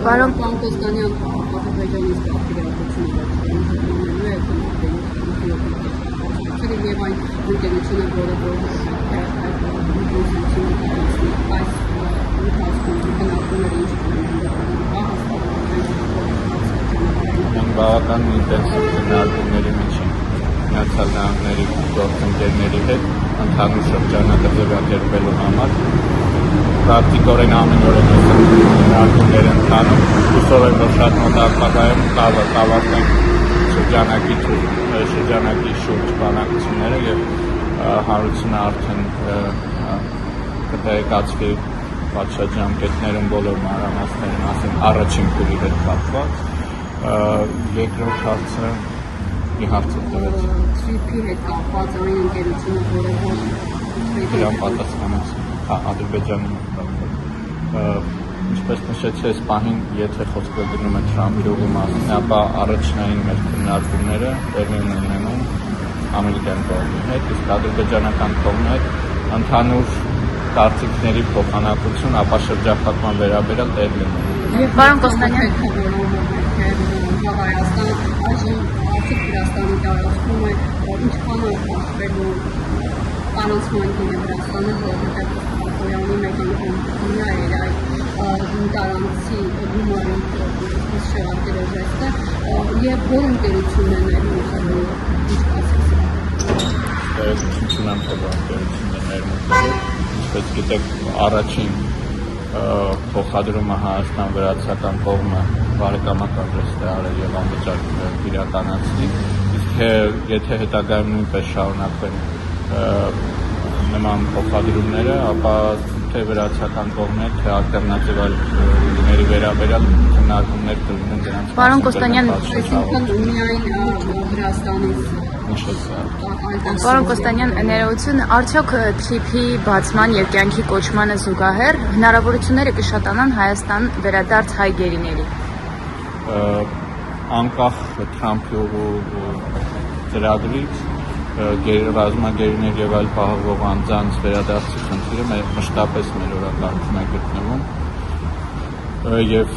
Պարոն Կոստանյան Ադրբեջանից եւ այն ընկերությունը, որը բավական ինտենսիվ քննարկումների մեջ են Միացյալ Նահանգների գործընկերների հետ ընդհանուր շրջանակը ձևակերպելու համար պրակտիկորեն ամեն օր են քննարկումներ ընթանում հուսով եմ որ շատ մոտ ապագայում կավարտենք շրջանակի շուրջ բանակցությունները եւ հանրությունը արդեն կտեղեկացվի պատշաճամկետներում բոլոր մանրամասներն ասեն առաջին փուլի հետ կապված երկրորդ հարցը մի հարցը տվեց TRIP-ի հետ կապված այն ընկերությունը, որը դրան պատասխանեցին Ադրբեջանի ինչպես նշեցի այս պահին եթե խոսքը գնում է Թրամփի ուղու մասին ապա առաջնային մեր քննարկումները տեղի ունենում ամերիկյան կողմի հետ իսկ ադրբեջանական կողմի հետ ընդհանուր կարծիքների փոխանակություն ապա շրջափակման վերաբերյալ տեղի ունենում Պարոն Կոստանյան Հայաստան այժմ արդյոք Վրաստանի տարածքում է ինչքան է աշխատելու կանոնցման գինը Վրաստանը, որովհետև Պապոյանի մեկ անգամ դիմա էր այդ տարանցի գումարի շեղարկելով այստեղ եւ որ ընկերությունն է ներմուծելու ինչպես Տեղեկությունն ընկերություններ ինչպես գիտեք առաջին փոխադրումը Հայաստան-Վրացական կողմը բարեկամական ժեստ է արել եւ անվճար իրականացնի իսկ եթե հետագայում նույնպես շարունակվեն նման փոխադրումները ապա թե վրացական կողմը թե ալտերնատիվների վերաբերյալ քննարկումներ կլինեն դրանց Պարոն Կոստանյան այսինքն միայն Վրաստանից Պարոն Կոստանյան ներողություն արդյոք TRIP-ի բացման եւ կյանքի կոչմանը զուգահեռ հնարավորությունները կշատանան Հայաստան վերադարձ հայ գերիների անկախ Թրամփի ուղու ծրագրից ռազմագերիներ եւ այլ պահովող անձանց վերադարձի խնդիրը մշտապես մեր օրակարգում է գտնվում եւ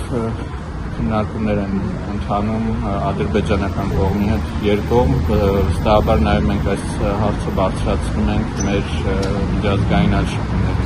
քննարկումներ են ընթանում ադրբեջանական կողմի հետ երկկողմ վստահաբար նաեւ մենք այս հարցը բարձրացնում ենք մեր միջազգային այլ շփումների